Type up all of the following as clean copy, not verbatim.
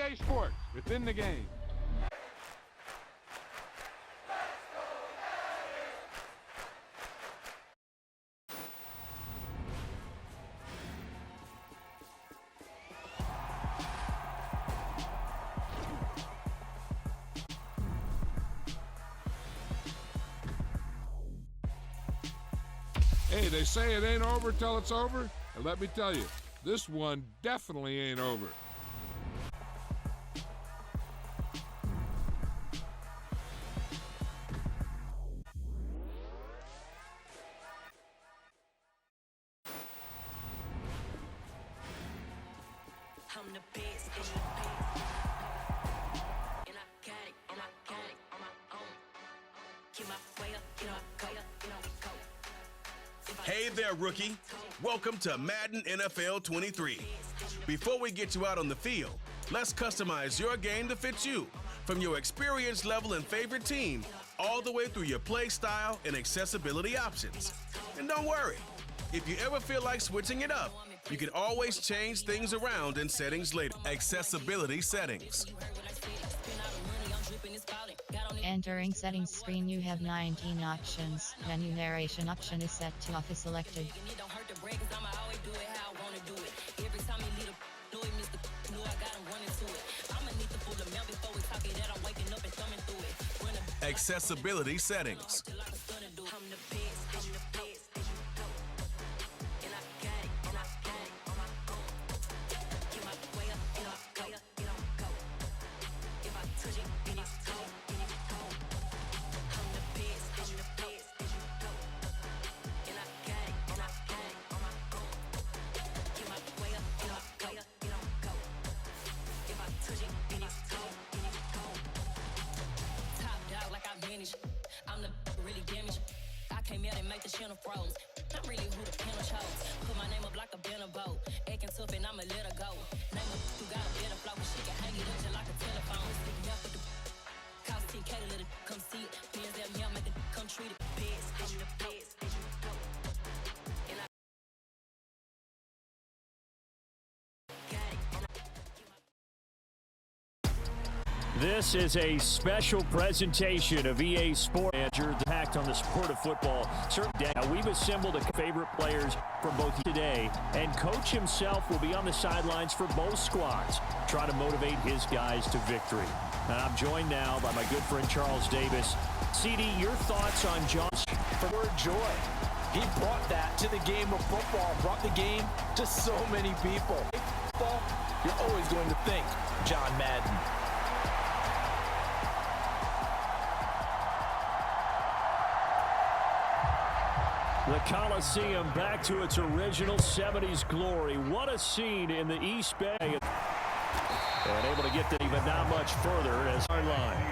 EA Sports within the game. Hey, they say it ain't over till it's over, and let me tell you, this one definitely ain't over. I'm the best, and the best. And I got it, and I got it on my own. Keep my way up, you know I go, you know we go. Hey there, rookie. Welcome to Madden NFL 23. Before we get you out on the field, let's customize your game to fit you, from your experience level and favorite team, all the way through your play style and accessibility options. And don't worry, if you ever feel like switching it up, you can always change things around in settings later. Accessibility settings. Entering settings screen, you have 19 options. Menu narration option is set to off is selected. Accessibility settings. I'm the really damaged. I came here to make the channel froze. I'm really who the panel chose. Put my name up like a banner boat. Acting tough and I'ma let her go. Name her who got a better flow. She can hang it up just like a telephone. Stick me up with the cost 10K to let it come see it. Pins that me, I make it come treat it. Best, I'm the best. This is a special presentation of EA Sports Manager, the impact on the sport of football. Certainly, we've assembled a favorite players from both today, and coach himself will be on the sidelines for both squads, trying to motivate his guys to victory. And I'm joined now by my good friend Charles Davis. CD, your thoughts on John's word joy? He brought that to the game of football, brought the game to so many people. Football, you're always going to think John Madden. The Coliseum back to its original 70s glory. What a scene in the East Bay. And able to get that even not much further as our line.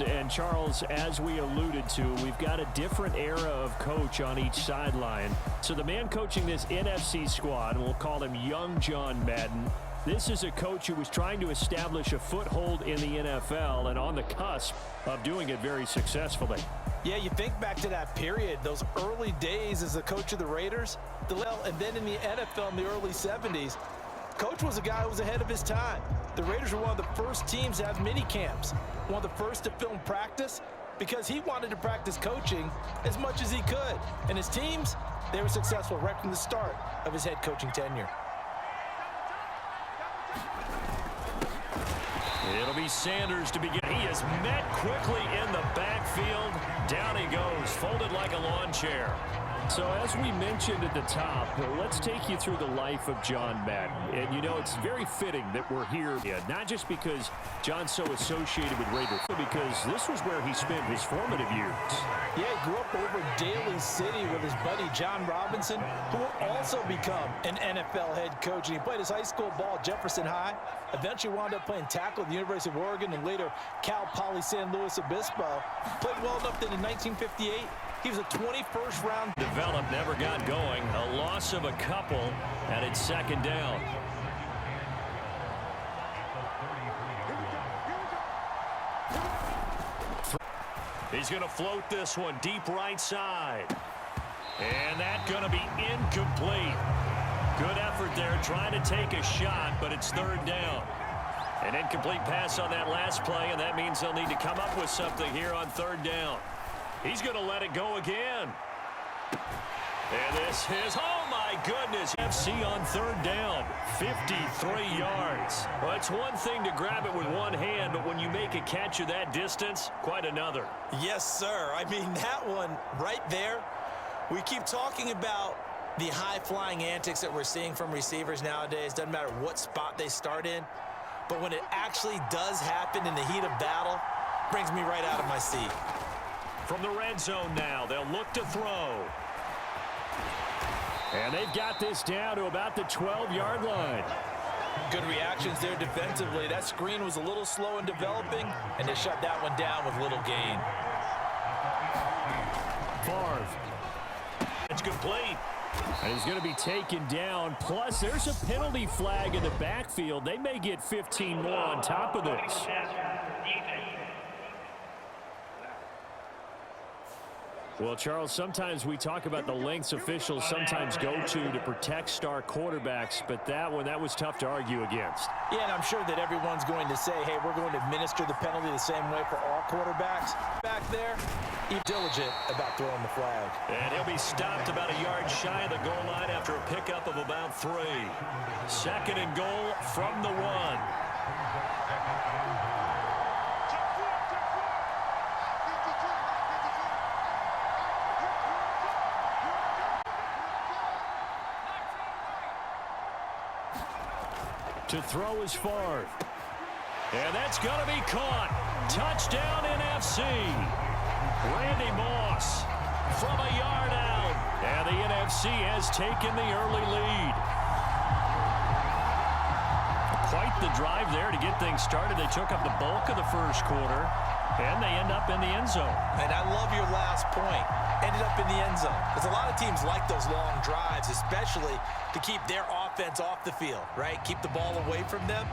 And Charles, as we alluded to, we've got a different era of coach on each sideline. So the man coaching this NFC squad, and we'll call him Young John Madden, this is a coach who was trying to establish a foothold in the NFL and on the cusp of doing it very successfully. Yeah, you think back to that period, those early days as the coach of the Raiders, and then in the NFL in the early 70s, coach was a guy who was ahead of his time. The Raiders were one of the first teams to have mini camps, one of the first to film practice, because he wanted to practice coaching as much as he could. And his teams, they were successful right from the start of his head coaching tenure. It'll be Sanders to begin. He is met quickly in the backfield. Down he goes, folded like a lawn chair. So as we mentioned at the top, let's take you through the life of John Madden. And you know, it's very fitting that we're here, not just because John's so associated with Raiders, but because this was where he spent his formative years. Yeah, he grew up over Daly City with his buddy John Robinson, who will also become an NFL head coach. And he played his high school ball at Jefferson High, eventually wound up playing tackle at the University of Oregon and later Cal Poly San Luis Obispo. Played well enough that in 1958, he was a 21st round. Developed, never got going. A loss of a couple, and it's second down. He's going to float this one deep right side. And that's going to be incomplete. Good effort there trying to take a shot, but it's third down. An incomplete pass on that last play, and that means they'll need to come up with something here on third down. He's going to let it go again. And this is, oh my goodness, FC on third down, 53 yards. Well, it's one thing to grab it with one hand, but when you make a catch of that distance, quite another. Yes, sir. I mean, that one right there, we keep talking about the high-flying antics that we're seeing from receivers nowadays. Doesn't matter what spot they start in, but when it actually does happen in the heat of battle, brings me right out of my seat. From the red zone now, they'll look to throw. And they've got this down to about the 12-yard line. Good reactions there defensively. That screen was a little slow in developing, and they shut that one down with little gain. Favre. It's complete. And he's going to be taken down. Plus, there's a penalty flag in the backfield. They may get 15 more on top of this. Well, Charles, sometimes we talk about the lengths officials sometimes go to protect star quarterbacks, but that was tough to argue against. Yeah, and I'm sure that everyone's going to say, hey, we're going to administer the penalty the same way for all quarterbacks. Back there, he's diligent about throwing the flag. And he'll be stopped about a yard shy of the goal line after a pickup of about 3. Second and goal from the 1. To throw is Favre. And that's going to be caught. Touchdown NFC. Randy Moss from a yard out. And the NFC has taken the early lead. Quite the drive there to get things started. They took up the bulk of the first quarter, and they end up in the end zone. And I love your last point. Ended up in the end zone. Because a lot of teams like those long drives, especially to keep their offense off the field, right? Keep the ball away from them.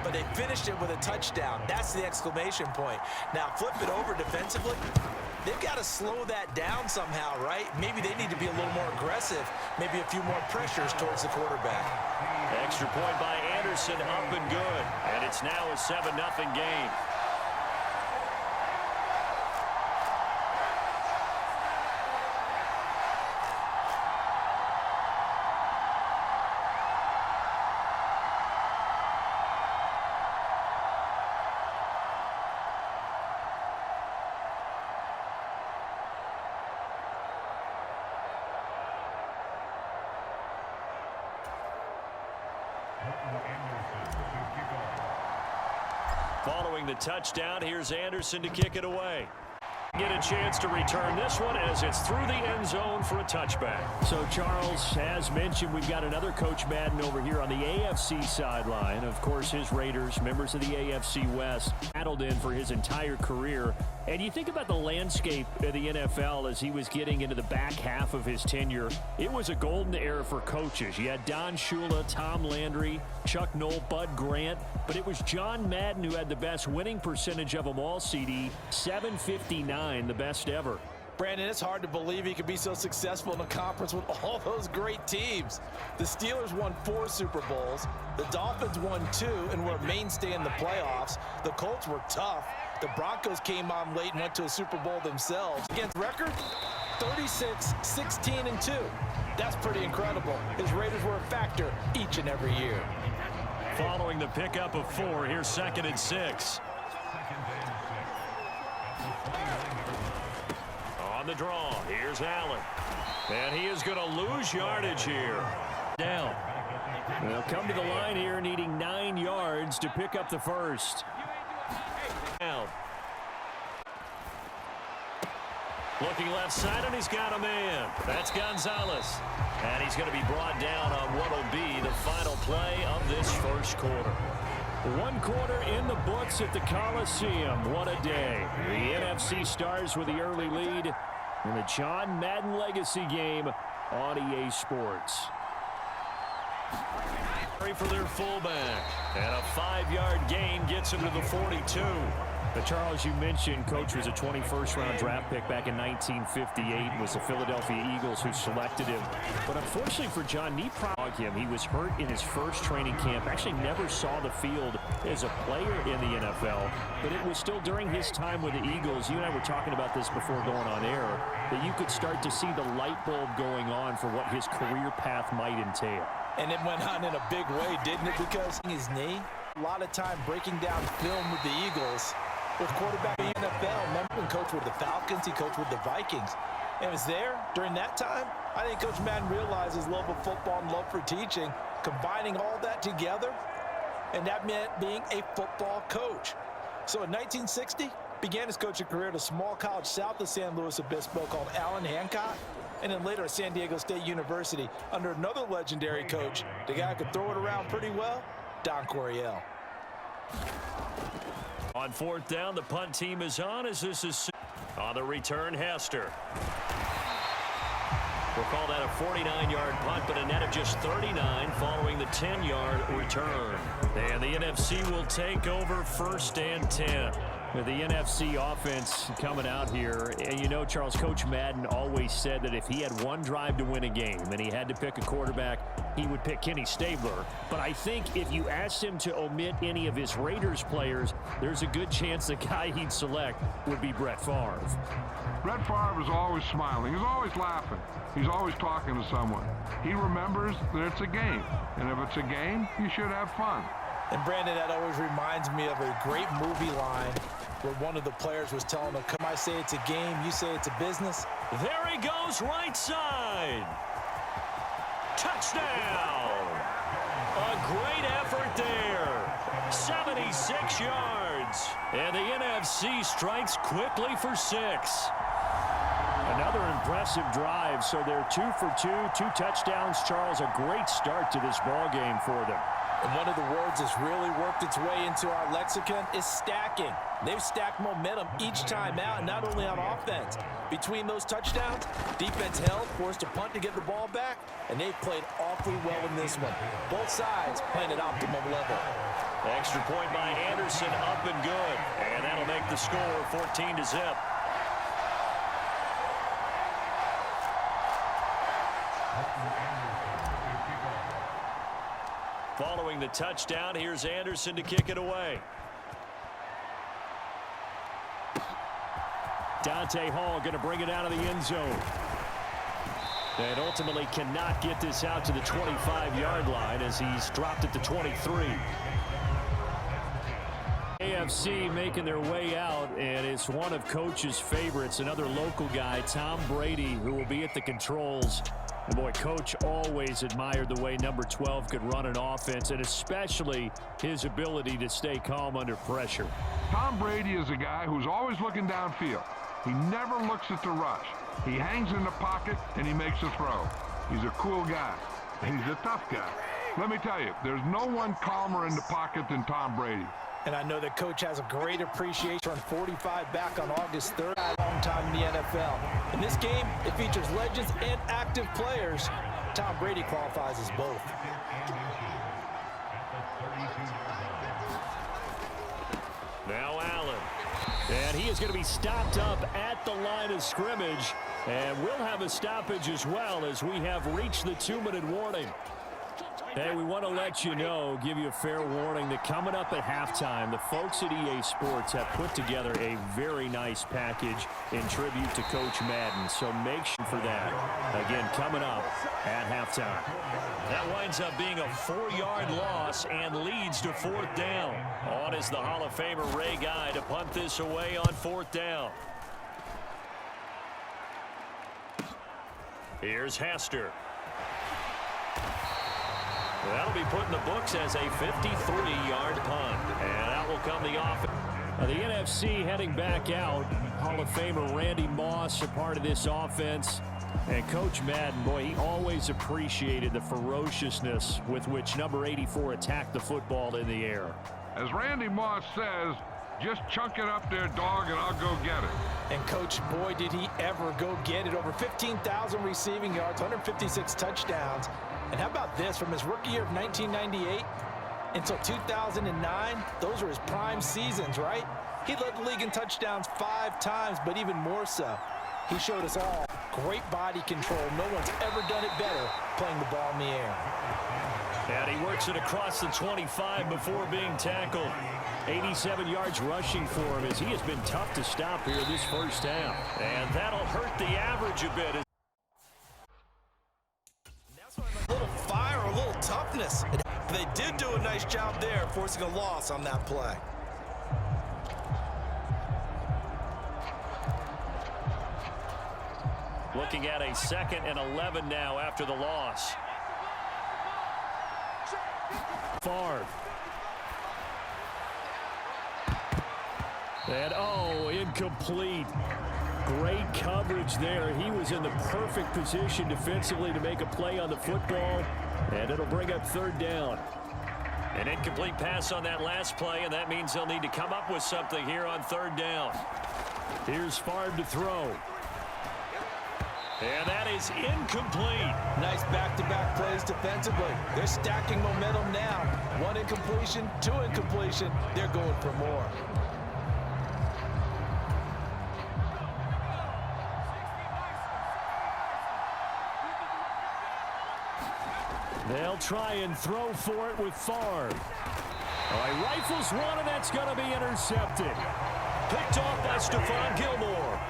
But they finished it with a touchdown. That's the exclamation point. Now, flip it over defensively. They've got to slow that down somehow, right? Maybe they need to be a little more aggressive. Maybe a few more pressures towards the quarterback. Extra point by Anderson, up and good. And it's now a 7-0 game. Following the touchdown, here's Anderson to kick it away. Get a chance to return this one as it's through the end zone for a touchback. So, Charles, as mentioned, we've got another Coach Madden over here on the AFC sideline. Of course, his Raiders, members of the AFC West, battled in for his entire career. And you think about the landscape of the NFL as he was getting into the back half of his tenure. It was a golden era for coaches. You had Don Shula, Tom Landry, Chuck Noll, Bud Grant. But it was John Madden who had the best winning percentage of them all, CD. 759, the best ever. Brandon, it's hard to believe he could be so successful in a conference with all those great teams. The Steelers won 4 Super Bowls. The Dolphins won 2 and were a mainstay in the playoffs. The Colts were tough. The Broncos came on late and went to a Super Bowl themselves. Against record, 36, 16, and 2. That's pretty incredible. His Raiders were a factor each and every year. Following the pickup of 4, here's 2nd and 6. On the draw, here's Allen. And he is going to lose yardage here. Down. They'll come to the line here needing 9 yards to pick up the first. Down. Looking left side, and he's got a man. That's Gonzalez. And he's going to be brought down on what will be the final play of this first quarter. 1 quarter in the books at the Coliseum. What a day. The NFC Stars with the early lead in the John Madden Legacy game on EA Sports. For their fullback. And a 5-yard gain gets him to the 42. But Charles, you mentioned Coach was a 21st round draft pick back in 1958. It was the Philadelphia Eagles who selected him. But unfortunately for John, knee problems dog him. He was hurt in his first training camp. Actually never saw the field as a player in the NFL, but it was still during his time with the Eagles. You and I were talking about this before going on air, that you could start to see the light bulb going on for what his career path might entail. And it went on in a big way, didn't it? Because his knee, a lot of time breaking down film with the Eagles. With quarterback in the NFL, remember when coached with the Falcons, he coached with the Vikings. And was there during that time. I think Coach Madden realized his love of football and love for teaching, combining all that together, and that meant being a football coach. So in 1960, began his coaching career at a small college south of San Luis Obispo called Allen Hancock, and then later at San Diego State University under another legendary coach, the guy who could throw it around pretty well, Don Coryell. On fourth down, the punt team is on as this is on the return, Hester. We'll call that a 49-yard punt, but a net of just 39 following the 10-yard return. And the NFC will take over first and 10. With the NFC offense coming out here, and you know, Charles, Coach Madden always said that if he had one drive to win a game and he had to pick a quarterback, he would pick Kenny Stabler. But I think if you asked him to omit any of his Raiders players, there's a good chance the guy he'd select would be Brett Favre. Brett Favre is always smiling. He's always laughing. He's always talking to someone. He remembers that it's a game. And if it's a game, you should have fun. And Brandon, that always reminds me of a great movie line where one of the players was telling him, come, I say it's a game, you say it's a business. There he goes, right side. Touchdown. A great effort there. 76 yards. And the NFC strikes quickly for 6. Another impressive drive. So they're 2 for 2, 2 touchdowns. Charles, a great start to this ball game for them. And one of the words that's really worked its way into our lexicon is stacking. They've stacked momentum each time out, and not only on offense. Between those touchdowns, defense held, forced a punt to get the ball back, and they've played awfully well in this one. Both sides playing at optimum level. Extra point by Anderson, up and good. And that'll make the score 14-0. Following the touchdown, here's Anderson to kick it away. Dante Hall going to bring it out of the end zone. And ultimately cannot get this out to the 25-yard line as he's dropped it to 23. AFC making their way out, and it's one of Coach's favorites, another local guy, Tom Brady, who will be at the controls. And boy, Coach always admired the way number 12 could run an offense, and especially his ability to stay calm under pressure. Tom Brady is a guy who's always looking downfield. He never looks at the rush. He hangs in the pocket, and he makes a throw. He's a cool guy. He's a tough guy. Let me tell you, there's no one calmer in the pocket than Tom Brady. And I know that Coach has a great appreciation for 45 back on August 3rd, a long time in the NFL. In this game, it features legends and active players. Tom Brady qualifies as both. Now Allen. And he is going to be stopped up at the line of scrimmage. And we'll have a stoppage as well as we have reached the 2-minute warning. Hey, we want to let you know, give you a fair warning that coming up at halftime, the folks at EA Sports have put together a very nice package in tribute to Coach Madden. So make sure for that. Again, coming up at halftime. That winds up being a 4-yard loss and leads to 4th down. On is the Hall of Famer Ray Guy to punt this away on 4th down. Here's Hester. That'll be put in the books as a 53-yard punt. And out will come the offense. The NFC heading back out. Hall of Famer Randy Moss a part of this offense. And Coach Madden, boy, he always appreciated the ferociousness with which number 84 attacked the football in the air. As Randy Moss says, just chunk it up there, dog, and I'll go get it. And Coach, boy, did he ever go get it. Over 15,000 receiving yards, 156 touchdowns. And how about this? From his rookie year of 1998 until 2009, those were his prime seasons, right? He led the league in touchdowns 5 times, but even more so, He showed us all great body control. No one's ever done it better playing the ball in the air. And he works it across the 25 before being tackled. 87 yards rushing for him as he has been tough to stop here this first half. And that'll hurt the average a bit. A little fire, a little toughness. They did do a nice job there, forcing a loss on that play. Looking at a 2nd and 11 now after the loss. Favre. And incomplete. Great coverage there. He was in the perfect position defensively to make a play on the football, and it'll bring up 3rd down. An incomplete pass on that last play, and that means they'll need to come up with something here on 3rd down. Here's Favre to throw. And that is incomplete. Nice back-to-back plays defensively. They're stacking momentum now. 1 incompletion, 2 incompletion. They're going for more. They'll try and throw for it with Favre. He rifles one, and that's going to be intercepted. Picked off by Stephon Gilmore.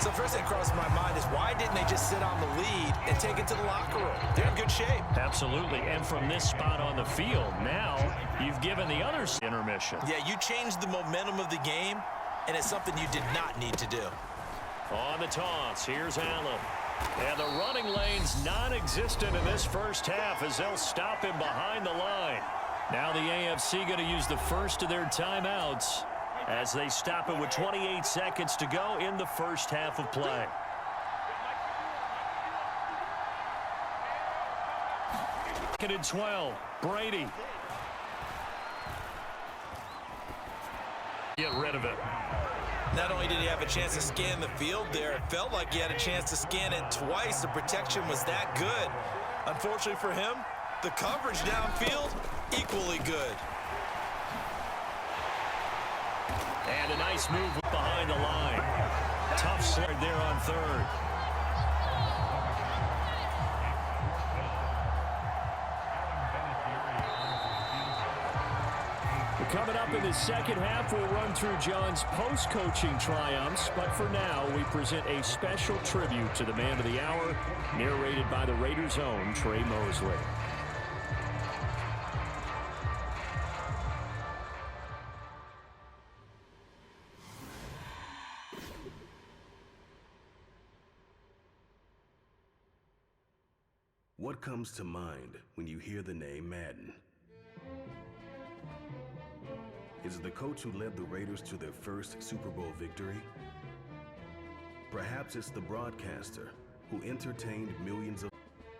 So first thing crossed my mind is why didn't they just sit on the lead and take it to the locker room? They're in good shape. Absolutely, and from this spot on the field, now you've given the others intermission. Yeah, you changed the momentum of the game, and it's something you did not need to do. On the toss, here's Allen. And the running lane's non-existent in this first half as they'll stop him behind the line. Now the AFC going to use the first of their timeouts as they stop it with 28 seconds to go in the first half of play. Second and 12, Brady. Get rid of it. Not only did he have a chance to scan the field there, it felt like he had a chance to scan it twice. The protection was that good. Unfortunately for him, the coverage downfield, equally good. And a nice move behind the line. Tough slide there on 3rd. Coming up in the second half, we'll run through John's post-coaching triumphs. But for now, we present a special tribute to the man of the hour, narrated by the Raiders' own Trey Mosley. What comes to mind when you hear the name Madden? Is it the coach who led the Raiders to their first Super Bowl victory? Perhaps it's the broadcaster who entertained millions of...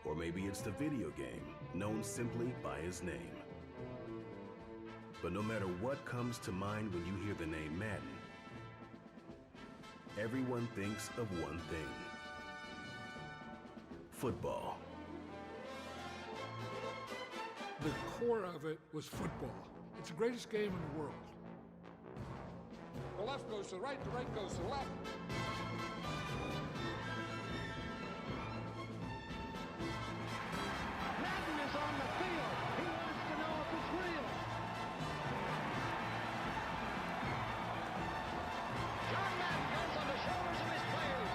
Or maybe it's the video game known simply by his name. But no matter what comes to mind when you hear the name Madden, everyone thinks of one thing: football. The core of it was football. It's the greatest game in the world. The left goes to the right goes to the left. Madden is on the field. He wants to know if it's real. John Madden goes on the shoulders of his players.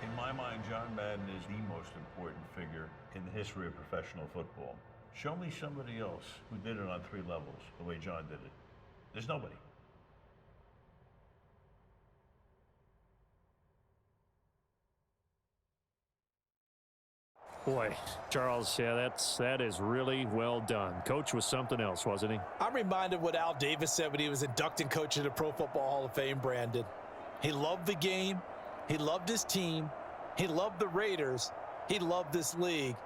In my mind, John Madden is the most important figure in the history of professional football. Show me somebody else who did it on 3 levels the way John did it. There's nobody. Boy, Charles, yeah, that is really well done. Coach was something else, wasn't he? I'm reminded what Al Davis said when he was inducted coach of the Pro Football Hall of Fame, Brandon. He loved the game. He loved his team. He loved the Raiders. He loved this league.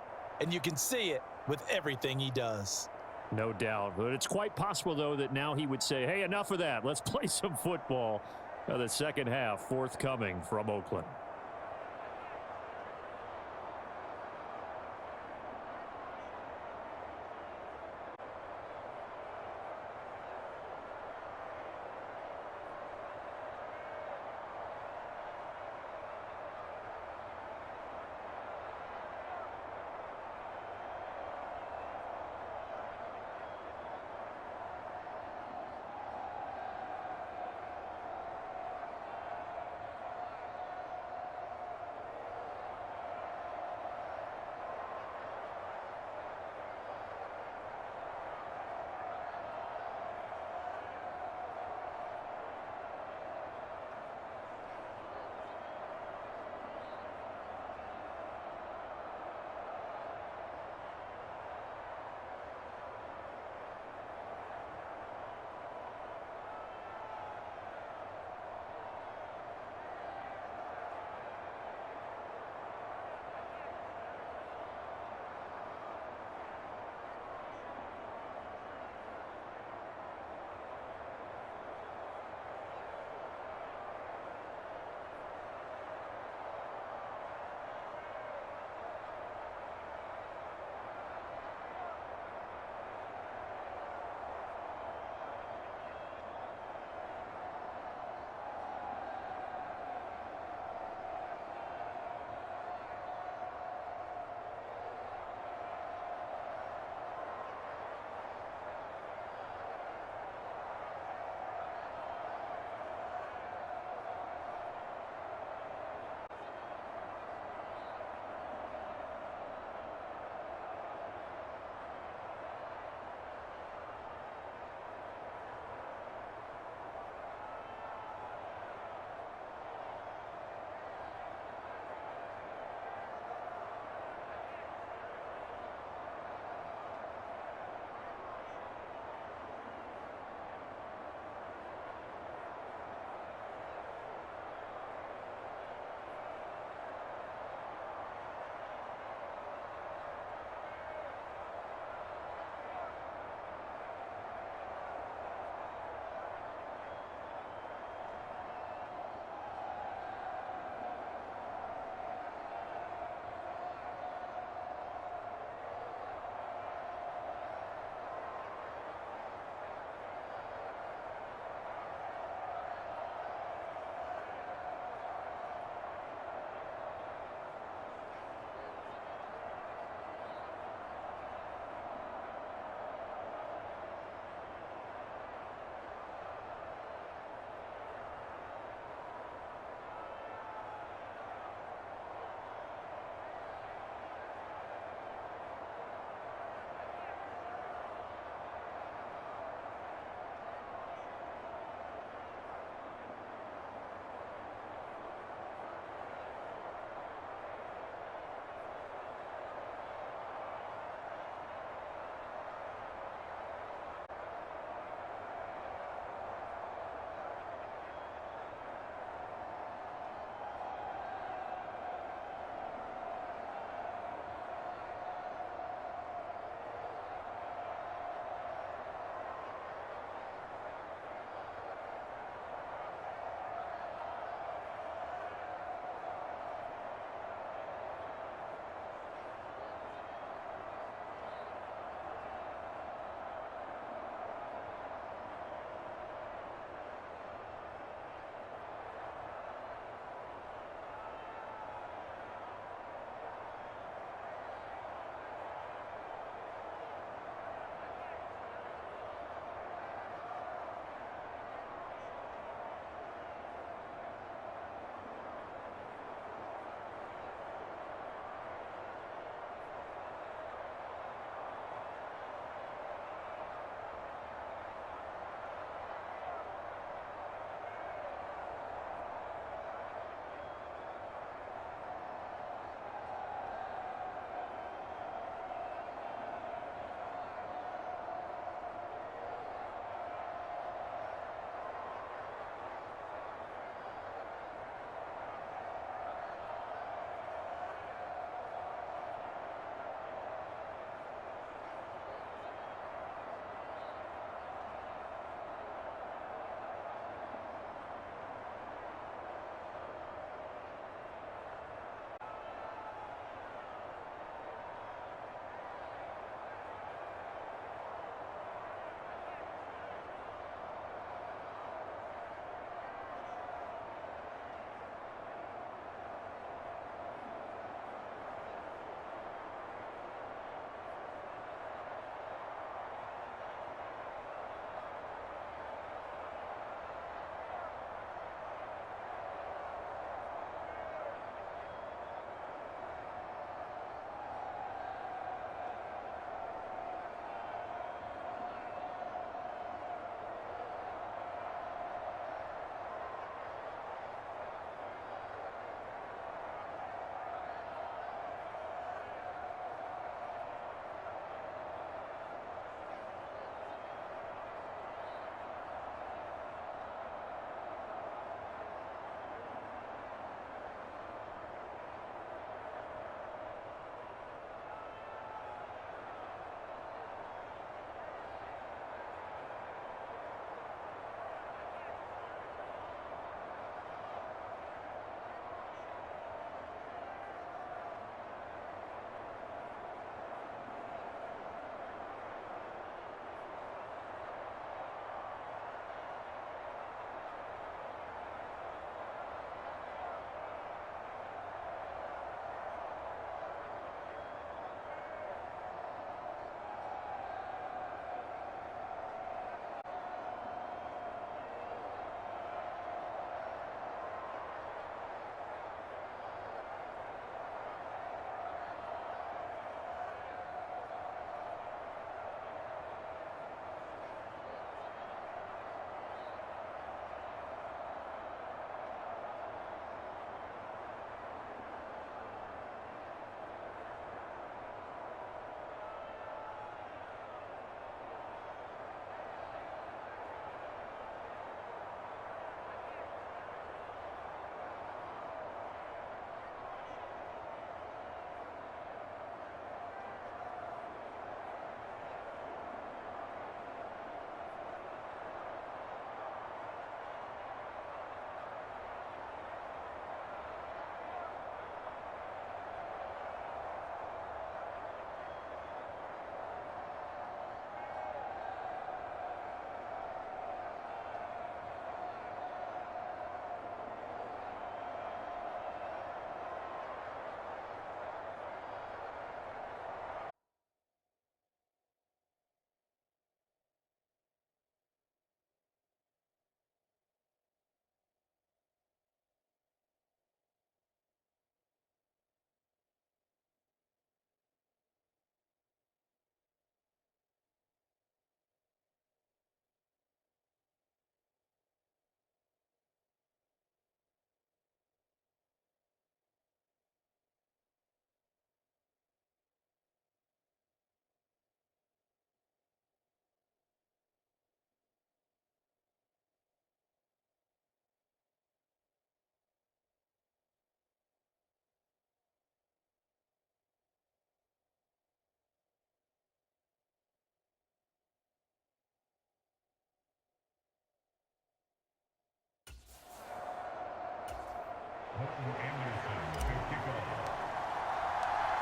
And you can see it with everything he does. No doubt. But it's quite possible, though, that now he would say, hey, enough of that. Let's play some football. The second half forthcoming from Oakland.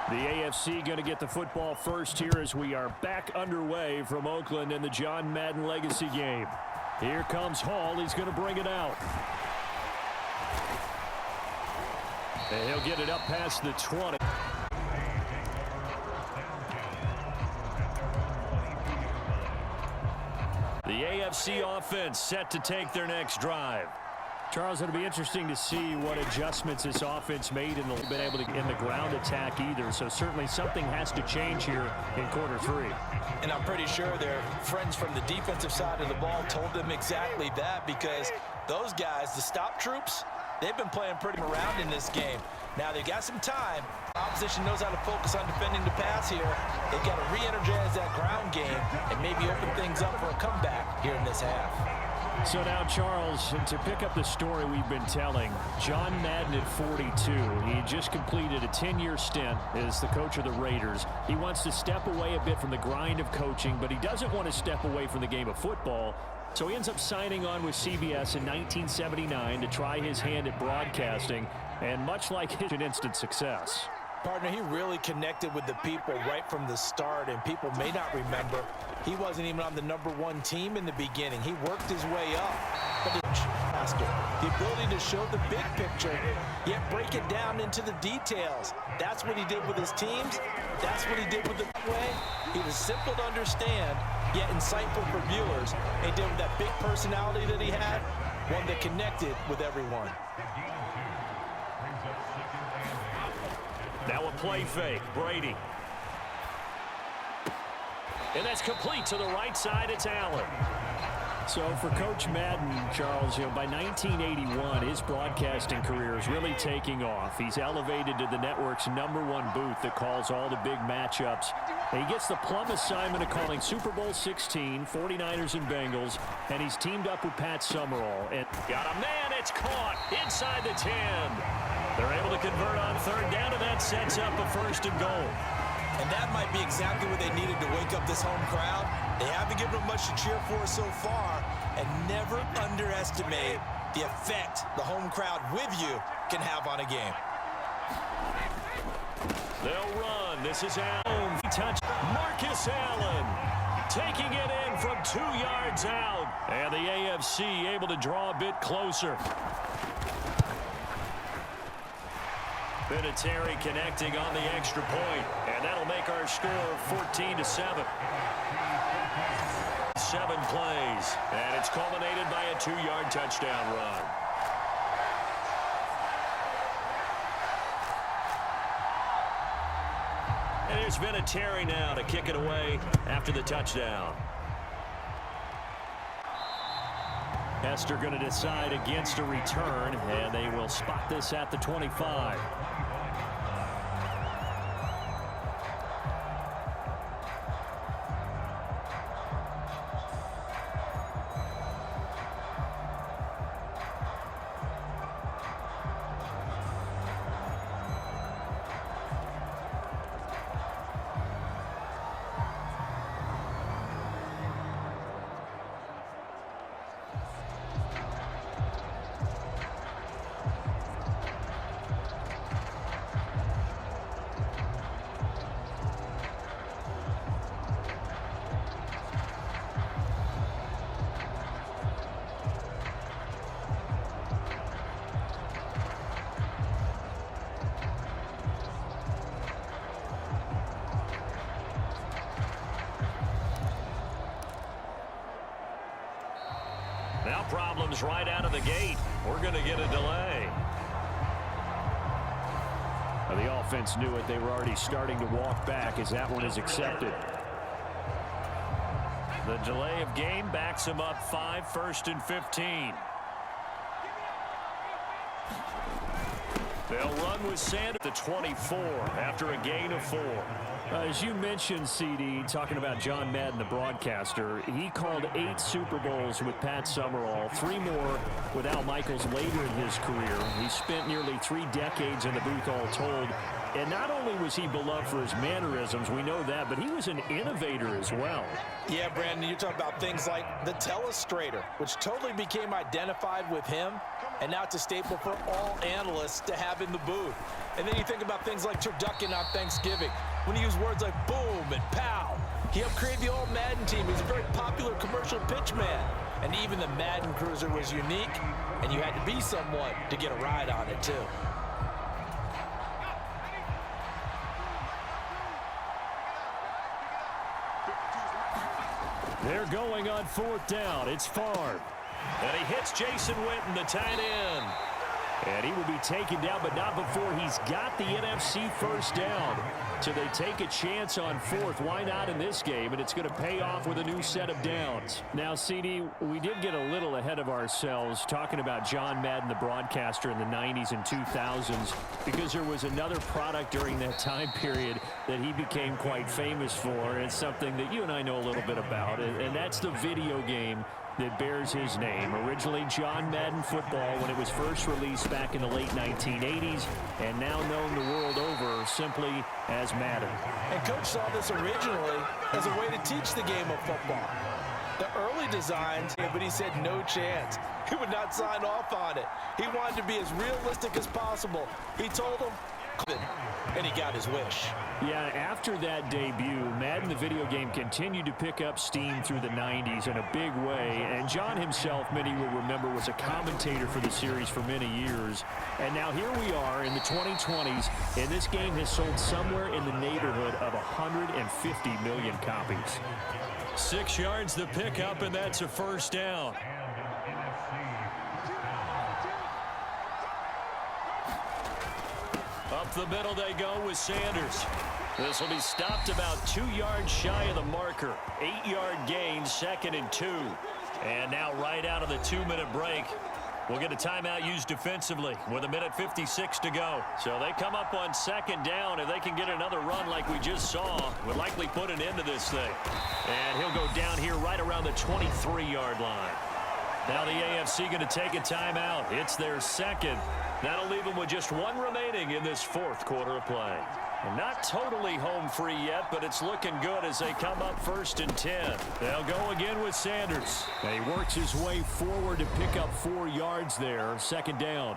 The AFC going to get the football first here as we are back underway from Oakland in the John Madden Legacy game. Here comes Hall. He's going to bring it out. And he'll get it up past the 20. The AFC offense set to take their next drive. Charles, it'll be interesting to see what adjustments this offense made and they've been able to get in the ground attack either. So certainly something has to change here in quarter 3. And I'm pretty sure their friends from the defensive side of the ball told them exactly that, because those guys, the stop troops, they've been playing pretty around in this game. Now they've got some time. Opposition knows how to focus on defending the pass here. They've got to re-energize that ground game and maybe open things up for a comeback here in this half. So now, Charles, to pick up the story we've been telling, John Madden at 42. He had just completed a 10-year stint as the coach of the Raiders. He wants to step away a bit from the grind of coaching, but he doesn't want to step away from the game of football. So he ends up signing on with CBS in 1979 to try his hand at broadcasting, and much like his instant success. Partner, he really connected with the people right from the start, and people may not remember, he wasn't even on the #1 team in the beginning. He worked his way up. But the ability to show the big picture, yet break it down into the details. That's what he did with his teams. That's what he did with the way. He was simple to understand, yet insightful for viewers. And he did with that big personality that he had, one that connected with everyone. Now a play fake. Brady. And that's complete to the right side. It's Allen. So for Coach Madden, Charles, by 1981, his broadcasting career is really taking off. He's elevated to the network's #1 booth that calls all the big matchups. And he gets the plum assignment of calling Super Bowl 16, 49ers and Bengals, and he's teamed up with Pat Summerall. And got a man, it's caught inside the 10. They're able to convert on 3rd down, and that sets up a 1st and goal. And that might be exactly what they needed to wake up this home crowd. They haven't given them much to cheer for so far, and never underestimate the effect the home crowd with you can have on a game. They'll run. This is Allen. Touch Marcus Allen taking it in from 2 yards out. And the AFC able to draw a bit closer. Vinatieri connecting on the extra point, and that'll make our score 14-7. 7 plays, and it's culminated by a 2-yard touchdown run. And here's Vinatieri now to kick it away after the touchdown. Hester going to decide against a return, and they will spot this at the 25. Now problems right out of the gate. We're going to get a delay. Well, the offense knew it. They were already starting to walk back as that one is accepted. The delay of game backs them up 5, 1st and 15. They'll run with Sand at the 24 after a gain of 4. As you mentioned, CD, talking about John Madden, the broadcaster, he called 8 Super Bowls with Pat Summerall, 3 more with Al Michaels later in his career. He spent nearly 3 decades in the booth all told. And not only was he beloved for his mannerisms, we know that, but he was an innovator as well. Yeah, Brandon, you're talking about things like the telestrator, which totally became identified with him, and now it's a staple for all analysts to have have in the booth. And then you think about things like turducken on Thanksgiving. When he used words like boom and pow, he helped create the old Madden team. He's a very popular commercial pitch man. And even the Madden Cruiser was unique, and you had to be someone to get a ride on it, too. They're going on 4th down. It's Favre. And he hits Jason Witten, the tight end. And he will be taken down, but not before he's got the NFC first down. So they take a chance on 4th. Why not in this game? And it's going to pay off with a new set of downs. Now, CD, we did get a little ahead of ourselves talking about John Madden, the broadcaster in the 90s and 2000s, because there was another product during that time period that he became quite famous for. And it's something that you and I know a little bit about, and that's the video game that bears his name. Originally John Madden Football when it was first released back in the late 1980s, and now known the world over simply as Madden. And Coach saw this originally as a way to teach the game of football. The early designs, but he said no chance. He would not sign off on it. He wanted to be as realistic as possible. He told him, and he got his wish. Yeah, after that debut, Madden the video game continued to pick up steam through the 90s in a big way, and John himself, many will remember, was a commentator for the series for many years. And now here we are in the 2020s, and this game has sold somewhere in the neighborhood of 150 million copies. 6 yards the pickup, and that's a first down. Up the middle they go with Sanders. This will be stopped about 2 yards shy of the marker. 8-yard gain, 2nd and 2. And now right out of the 2-minute break, we'll get a timeout used defensively with 1:56 to go. So they come up on 2nd down. If they can get another run like we just saw, would likely put an end to this thing. And he'll go down here right around the 23-yard line. Now the AFC going to take a timeout. It's their second. That'll leave them with just 1 remaining in this 4th quarter of play. And not totally home free yet, but it's looking good as they come up 1st and 10. They'll go again with Sanders. And he works his way forward to pick up 4 yards there. 2nd down.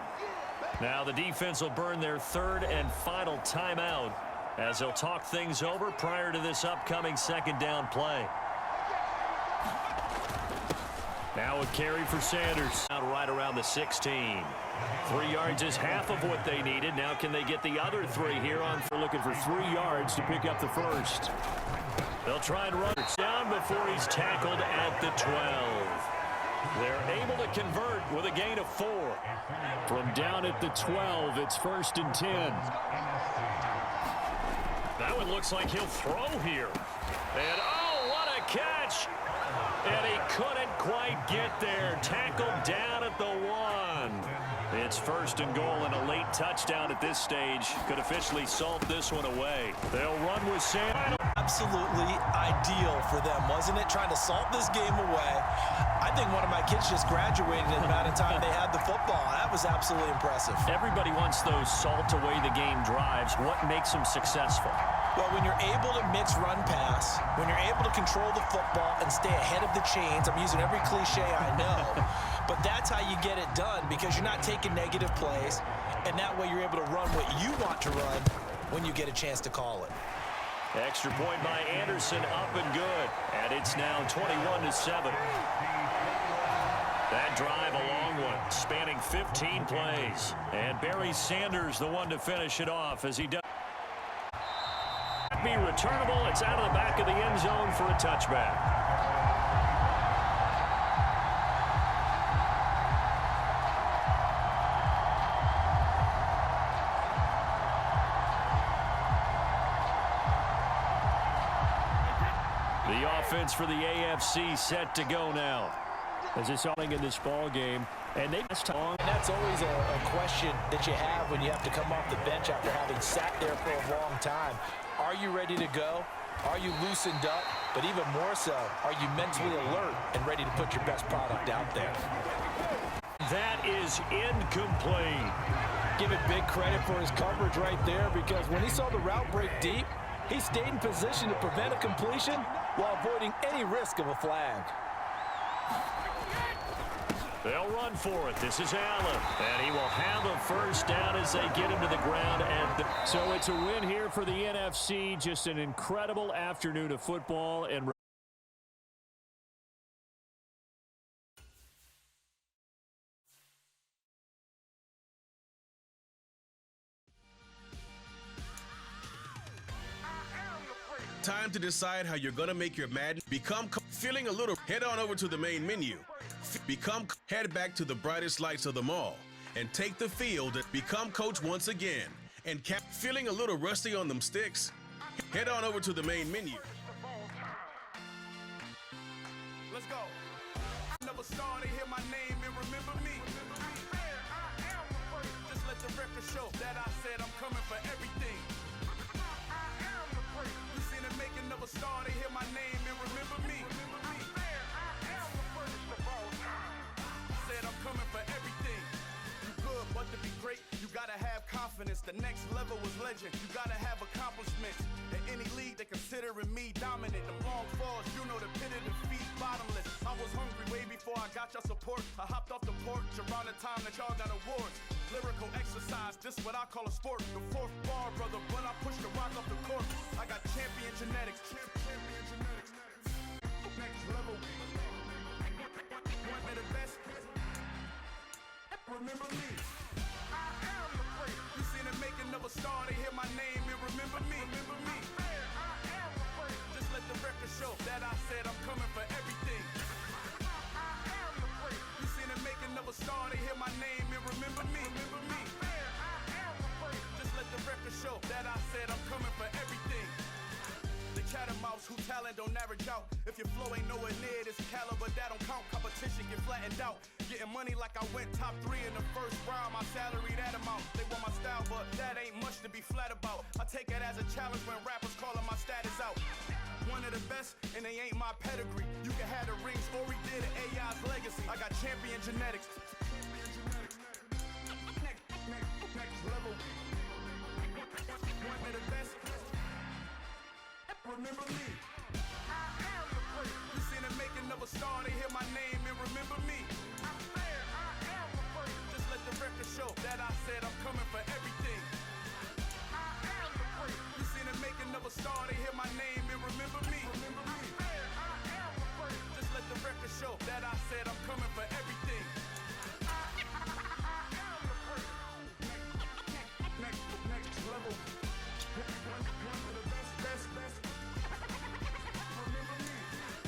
Now the defense will burn their 3rd and final timeout as they'll talk things over prior to this upcoming 2nd down play. Now a carry for Sanders. Out right around the 16. 3 yards is half of what they needed. Now can they get the other 3 here on? They're looking for 3 yards to pick up the first. They'll try and run it down before he's tackled at the 12. They're able to convert with a gain of 4. From down at the 12, it's 1st and 10. That one looks like he'll throw here. And oh, what a catch! And he couldn't quite get there. Tackled down at the 1. It's 1st and goal, and a late touchdown at this stage could officially salt this one away. They'll run with Sanders. Absolutely ideal for them, wasn't it? Trying to salt this game away. I think one of my kids just graduated in the amount of time they had the football. That was absolutely impressive. Everybody wants those salt away the game drives. What makes them successful? Well, when you're able to mix run pass, when you're able to control the football and stay ahead of the chains, I'm using every cliche I know, but that's how you get it done because you're not taking negative plays, and that way you're able to run what you want to run when you get a chance to call it. Extra point by Anderson, up and good, and it's now 21-7. That drive, a long one, spanning 15 plays, and Barry Sanders the one to finish it off as he does. Be returnable. It's out of the back of the end zone for a touchback. The offense for the AFC set to go now. As it's all in this ball game, and that's always a question that you have when you have to come off the bench after having sat there for a long time. Are you ready to go? Are you loosened up? But even more so, are you mentally alert and ready to put your best product out there? That is incomplete. Give it big credit for his coverage right there because when he saw the route break deep, he stayed in position to prevent a completion while avoiding any risk of a flag. They'll run for it. This is Allen. And he will have a first down as they get him to the ground. And so it's a win here for the NFC. Just an incredible afternoon of football. And Time to decide how you're going to make your Madden feeling a little. Head on over to the main menu. Head back to the brightest lights of them all and take the field. Become coach once again. And feeling a little rusty on them sticks? Head on over to the main menu. Let's go. Never started, hear my name and remember me. Just let the record show that I said I'm coming for everything. You seen it making, never started, hear my name and remember me. Said I'm coming for everything. You good, but to be great, you gotta have confidence. The next level was legend. You gotta have accomplishments. In any league, they considering me dominant. The long falls, you know the pit of defeat, bottomless. I was hungry way before I got your support. I hopped off the porch around the time that y'all got awards. Lyrical exercise, this what I call a sport. The fourth bar, brother, when I push the rock off the court. I got champion genetics. Champion genetics. Next level. One of the best. Remember me. I am the great. You seen it making, never started, hear my name and remember me. Remember me. I am the great. Just let the record show that I said I'm coming for everything. I am the great. You seen it making, never started, hear my name and remember me. Remember me. I am the great. Just let the record show that I said I'm coming for everything. The chattermouse who talent don't average out. If your flow ain't nowhere near this caliber, that don't count. Competition get flattened out. Getting money like I went top 3 in the first round. My salary that amount. They want my style, but that ain't much to be flat about. I take it as a challenge when rappers calling my status out. One of the best, and they ain't my pedigree. You can have the rings, or we did it, AI's legacy. I got champion genetics. Next level. One of the best. Remember me. I am the great. You seen it making, never started, hear my name and remember me. I said I am the great. Just let the record show that I said I'm coming for everything. I am the great. You seen it making, never started, hear my name and remember me. Remember me. I am the great. Just let the record show that I said I'm coming for everything. I am the great. Next level. One of the best. Remember me. I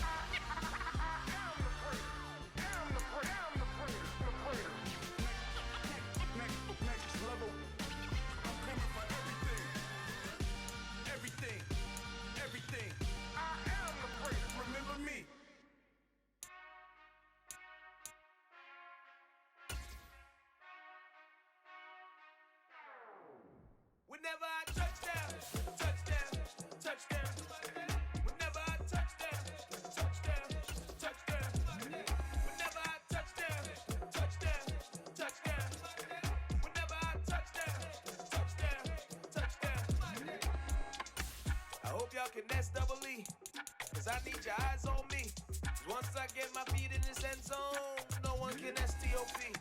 am the great. Am the great. Next level. I'm coming for everything. Everything. I am the great. Remember me. Whenever I touchdown. Whenever I touchdown. Whenever I touchdown. Whenever I touchdown. I hope y'all can nest double E, cause I need your eyes on me. Once I get my feet in this end zone, no one can STOP.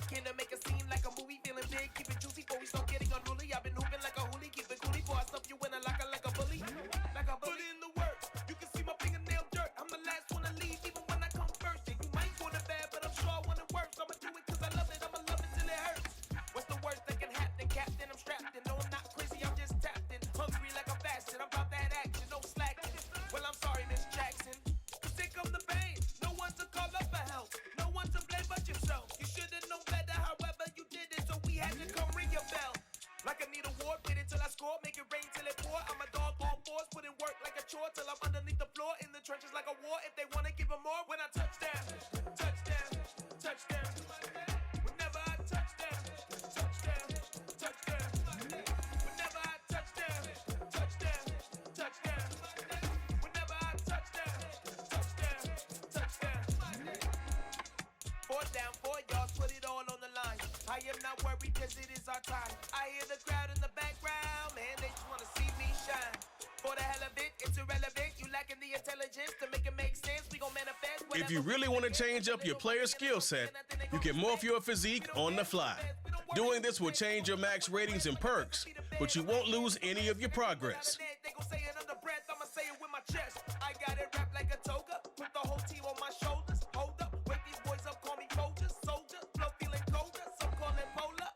Can I make a scene like a movie, feeling big, keep it juicy before we start getting unruly. I've been hooping like a hoolie, keep it coolie before I stuff you in a locker like a bully. Like a bully in the work, you can see my fingernail dirt. I'm the last one to leave, even when I come first. Yeah, you might want it bad, but I'm sure I want it worse. I'ma do it cause I love it, I'ma love it till it hurts. What's the worst that can happen, Captain? I'm strapped in, no I'm not crazy, I'm just tapped in. Hungry like I'm fasting, I'm about that action, no slacking. Well, I'm sorry, Miss Jackson, cause here come the pain. No one to call up for help, no one to blame but yourself. You should've known better, however you did it, so we had to come ring your bell. Like I need a ward, wait until I score, make it rain till it pour. I'm a dog on fours, put in work like a chore till I'm underneath the floor, in the trenches like a war. If they wanna give them more, when I touchdown. Whenever I touchdown. Whenever I touchdown. Whenever I touchdown. Fourth down, 4 yards, put it all on the line. I am not worried cause it is our time. I hear the crowd in the background, man, they just wanna see me shine. For the hell of it, it's irrelevant. You lacking the intelligence to make it make sense. We gon' manifest. If you really want to change up your player skill set, You can morph your physique on the fly. Doing this will change your max ratings and perks, but you won't lose any of your progress. They gon' say it under breath, I'ma say it with my chest. I got it wrapped like a toga, put the whole team on my shoulders. Hold up, wake these boys up, call me Folger, soldier, flow feeling colder, some call it polar.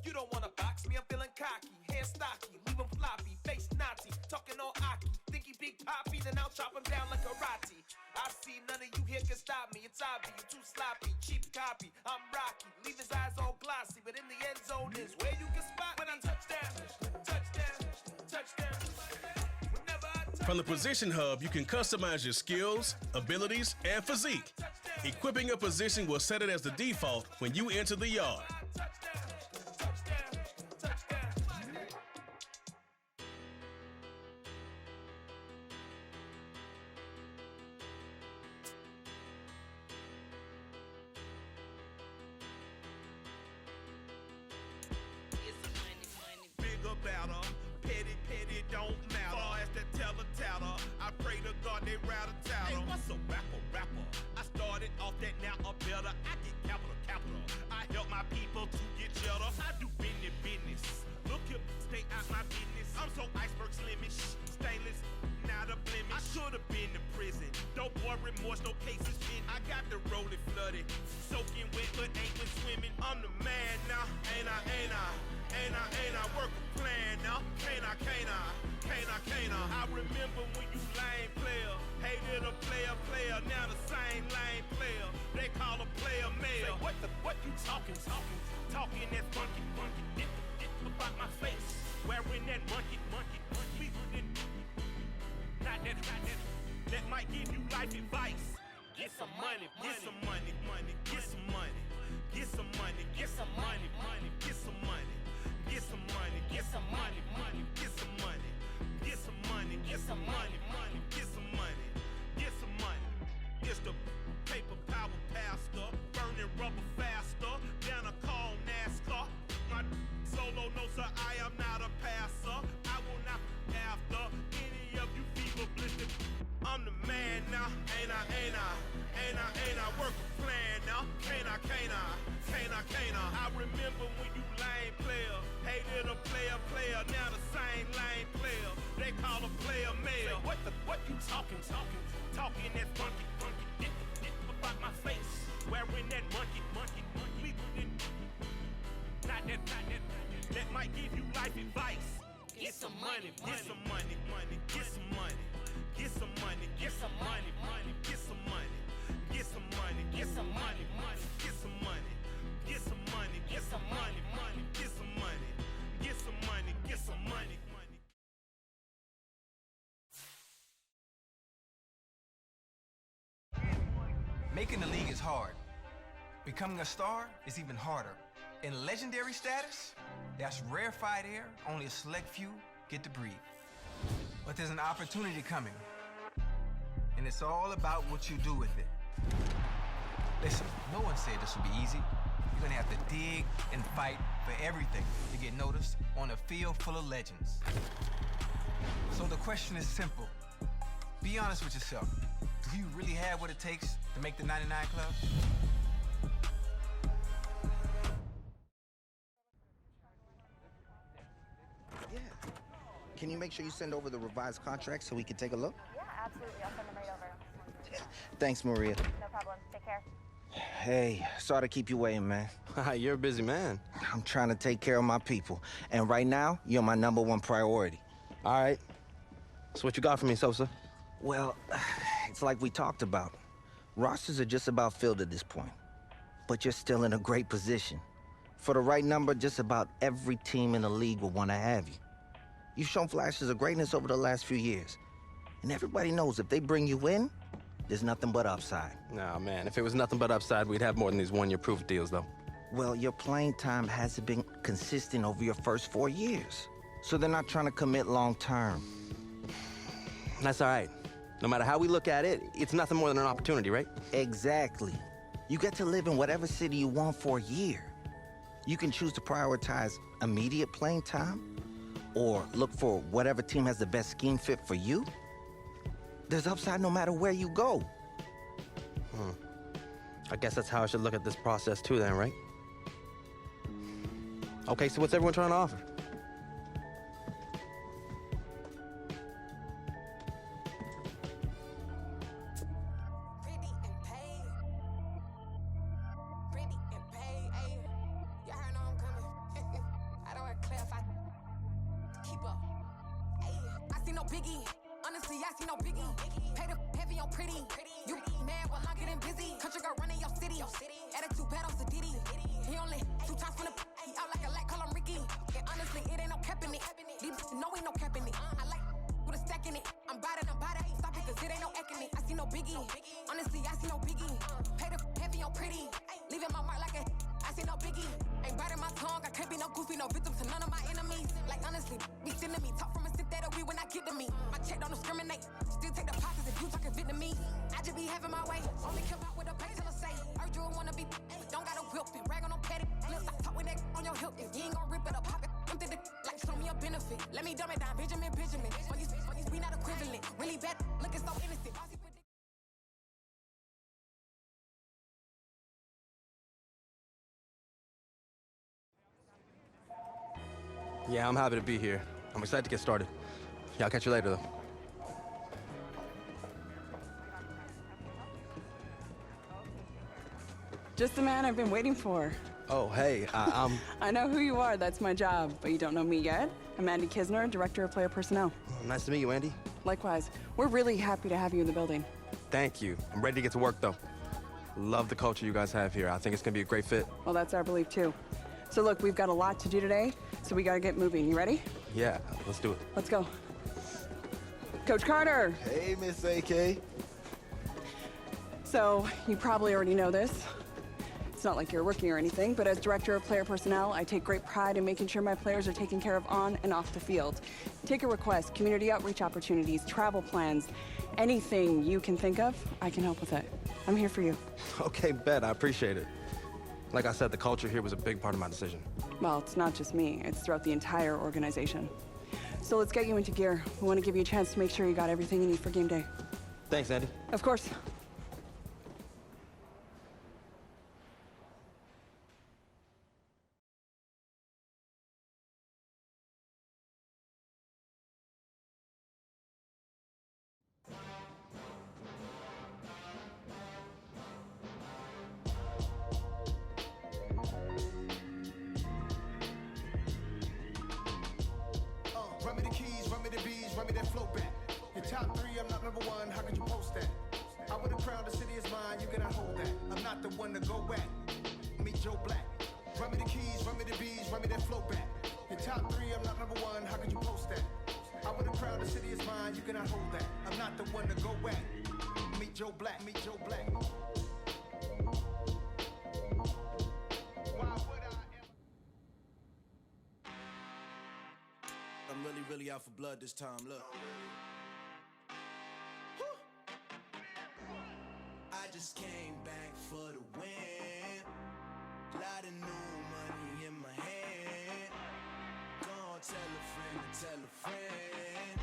You don't wanna box me, I'm feeling cocky, hair stocky, leave 'em floppy, face naughty, talking all aki. Think he big poppy, then I'll chop him down like karate. I see none of you here can stop me, it's obvious, you too sloppy, cheap copy. I'm Rocky, leave his eyes all glossy, but in the end zone is where you can spot when I touchdown, touchdown, touchdown. From the Position Hub, you can customize your skills, abilities, and physique. Equipping a position will set it as the default when you enter the yard. Bigger, better, petty, don't matter. Far as the teller, I pray to God they rattle tattle. Hey, what's a rapper? I started off that, now I'm better. I get capital. I help my people to get cheddar. I do business. Look here, stay out my business. I'm so iceberg slimmish, stainless, not a blemish. I should have been to prison. Don't boy remorse, no cases in. I got the rolling flooded, soaking wet, but ain't been swimming. I'm the man now, ain't I? Work a plan now, can't I? I remember when you lame player, hated a player, now the same lame player. They call a player male. Say, what you talking that funky, get about my face, wearing that monkey. Not that might give you life advice. Get some money, get some money, get some money, get some money, get some money, get some money. Get some money, get some money, get some money, get some money, get some money, get some money, get some money. It's the paper power pastor, burning rubber faster, down a call NASCAR. My solo, no sir, I am not a passer. I will not after any of you fever blistered. I'm the man now, ain't I? Work a plan now, can't I? I remember when you lame player, hated a player, now the same lame player. They call a player male. Say, what you talking that funky, get about my face, wearing that monkey. Not that might give you life advice. Get some money, get some money, get some money. Get some money, get some money, get some money, get some money, get some money, get some money, get some money, get some money, get some money, get some money, get some money. Making the league is hard. Becoming a star is even harder. In legendary status, that's rarefied air only a select few get to breathe. But there's an opportunity coming. And it's all about what you do with it. Listen, no one said this would be easy. You're gonna have to dig and fight for everything to get noticed on a field full of legends. So the question is simple. Be honest with yourself. Do you really have what it takes to make the 99 Club? Yeah. Can you make sure you send over the revised contract so we can take a look? Yeah, absolutely. I'll send them right over. Thanks, Maria. No problem. Take care. Hey, sorry to keep you waiting, man. You're a busy man. I'm trying to take care of my people. And right now, you're my #1 priority. All right. So what you got for me, Sosa? Well, it's like we talked about. Rosters are just about filled at this point. But you're still in a great position. For the right number, just about every team in the league will want to have you. You've shown flashes of greatness over the last few years. And everybody knows if they bring you in, there's nothing but upside. Nah, man, if it was nothing but upside, we'd have more than these one-year proof deals, though. Well, your playing time hasn't been consistent over your first 4 years. So they're not trying to commit long-term. That's all right. No matter how we look at it, it's nothing more than an opportunity, right? Exactly. You get to live in whatever city you want for a year. You can choose to prioritize immediate playing time or look for whatever team has the best scheme fit for you. There's upside no matter where you go. I guess that's how I should look at this process too then, right? Okay, so what's everyone trying to offer? Yeah, I'm happy to be here. I'm excited to get started. Yeah, I'll catch you later, though. Just the man I've been waiting for. Oh, hey, I'm... I know who you are, that's my job, but you don't know me yet. I'm Andy Kisner, Director of Player Personnel. Nice to meet you, Andy. Likewise. We're really happy to have you in the building. Thank you. I'm ready to get to work, though. Love the culture you guys have here. I think it's gonna be a great fit. Well, that's our belief, too. So look, we've got a lot to do today, so we gotta get moving. You ready? Yeah, let's do it. Let's go. Coach Carter! Hey, Miss AK. So, you probably already know this. It's not like you're working or anything, but as Director of Player Personnel, I take great pride in making sure my players are taken care of on and off the field. Take a request, community outreach opportunities, travel plans, anything you can think of, I can help with it. I'm here for you. Okay, bet. I appreciate it. Like I said, the culture here was a big part of my decision. Well, it's not just me. It's throughout the entire organization. So let's get you into gear. We want to give you a chance to make sure you got everything you need for game day. Thanks, Andy. Of course. Run me the keys, run me the bees, run me that flow back. Your top three, I'm not number one, how could you post that? I would have crowned the city is mine, you cannot hold that. I'm not the one to go back. Meet Joe Black. Run me the keys, run me the bees, run me that flow back. Your top three, I'm not number one, how could you post that? I would have crowned the city is mine, you cannot hold that. I'm not the one to go back. Meet Joe Black, meet Joe Black. I'm really out for blood this time, look. I just came back for the win. Lot of new money in my hand. Gonna tell a friend to tell a friend.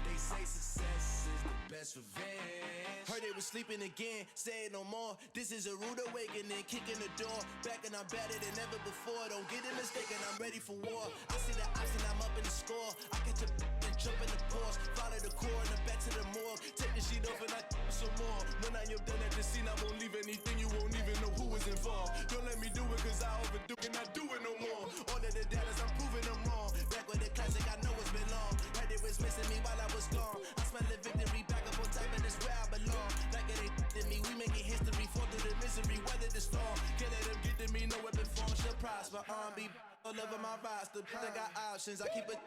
They say success is the best revenge. Heard they was sleeping again, say it no more. This is a rude awakening, kicking the door. Back and I'm better than ever before. Don't get it mistaken, I'm ready for war. I see the option, I'm up in the score. I catch a and jump in the course. Follow the core and the back to the morgue. Take the sheet off and I some more. When I am done at the scene, I won't leave anything. You won't even know who is involved. Don't let me do it cause I overdo it and I do it no more. All of the datas, I'm proving them wrong. Back with the classic, I know it's been long. Heard it was missing me while I was gone. I smell the victory back up on top and it's where I belong. Like it ain't to me, we making history. Fall through the misery, weather the storm. Can't let them get to me, no weapon form shall prosper. Be all over my roster, I got options. I keep it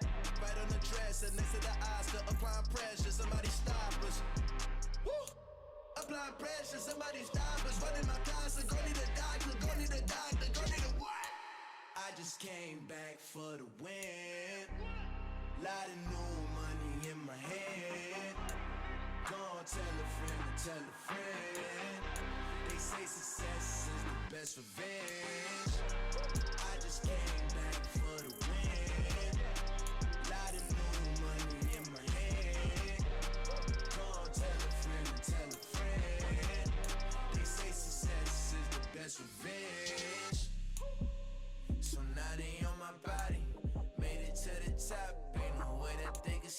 right on the dresser, next to the Oscar. Applying pressure, somebody stop us. Woo! Applying pressure, somebody stop us. Running my closet, go need a doctor, go need a doctor, go need a what? I just came back for the win. Lot of new money in my hand. Gonna tell a friend to tell a friend. They say success is the best revenge. I just came back for the win. Lot of new money in my hand. Gonna tell a friend to tell a friend. They say success is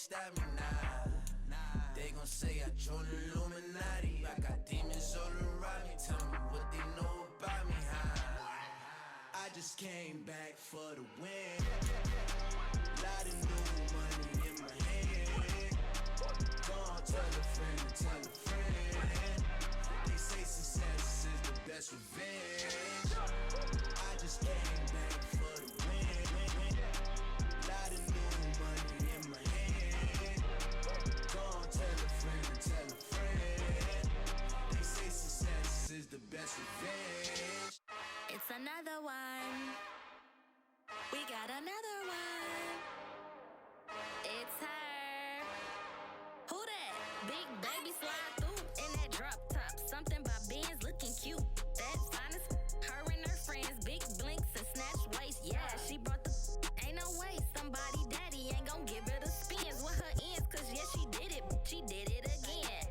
stop me now. They gon' say I joined the Illuminati. I got demons all around me. Tell me what they know about me, I just came back for the win. Lot of new money in my hand. Gonna tell a friend, tell a friend. They say success is the best revenge. I just came back for the win. Lot of new money in my hand. Gonna tell a friend. They say success is the best revenge. It's another one. We got another one. It's her. Who that? Big baby slide through in that drop top. Something by Benz looking cute. That's honest. Her and her friends, big blinks and snatch waist. Yeah, she brought the. Ain't no way somebody daddy ain't gon' give her the spins with her ends. Cause yeah, she did it. She did it again.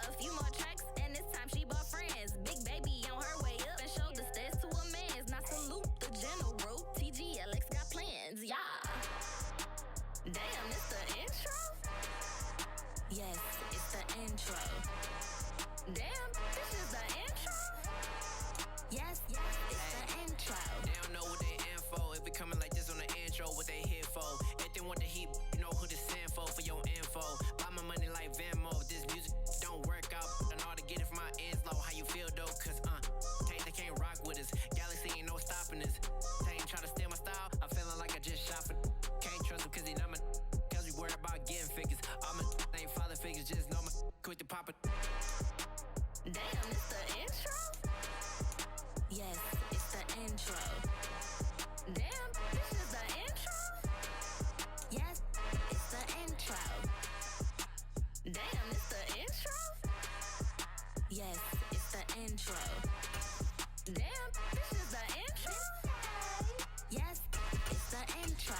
A few more tracks and this time she bought friends. Big baby on her way up and showed the stairs to a man's. Now salute the general. TGLX got plans, yeah. Damn, it's the intro? Yes, it's the intro. Damn, this is the intro? Yes, it's the intro. They don't know what they in for. If we coming like this on the intro, what they here for? If they want the heat, you know who to send for your info. Buy my money like Venmo. If this music don't work out, I know how to get it from my ends low. How you feel though? Cause they can't rock with us. Galaxy ain't no stopping us. They ain't trying to steal my style. I'm feeling like I just shot for. Can't trust him cause he not my. Cause we worried about getting figures. All my ain't father figures, just know my quick to pop it. Damn, it's the intro? Yes, it's the intro. Damn, this is the intro? Yes, it's the intro. Damn, it's the intro? Yes, it's the intro. Damn, this is the intro? Yes, it's the intro.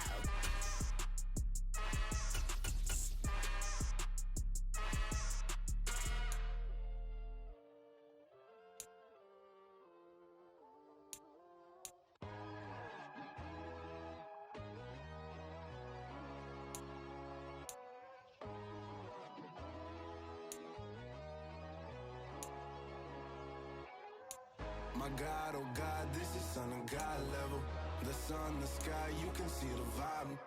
My God, oh God, this is on a God level. The sun, the sky, you can see the vibe.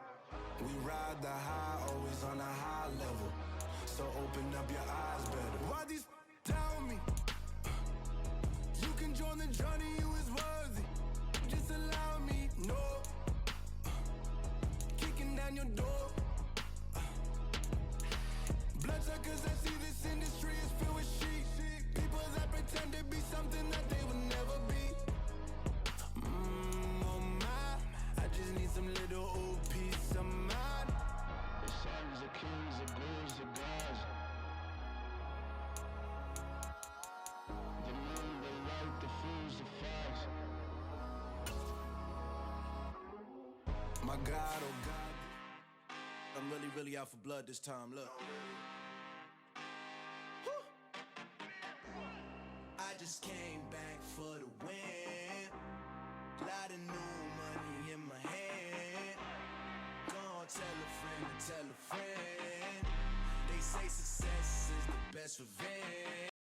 We ride the high, always on a high level. So open up your eyes better. Why these tell me? You can join the journey, you is worthy. Just allow me, no. Kicking down your door. Bloodsuckers, I see this industry is filled with sheep. People that pretend to be something that they will never be. Oh my, I just need some little old peace of mind. The sons of kings, the bulls, the gods. The moon, the light, the fools, the facts. My God, oh God. I'm really out for blood this time, look. I just came back for the win. Lot of new money in my hand. Gonna tell a friend. They say success is the best revenge.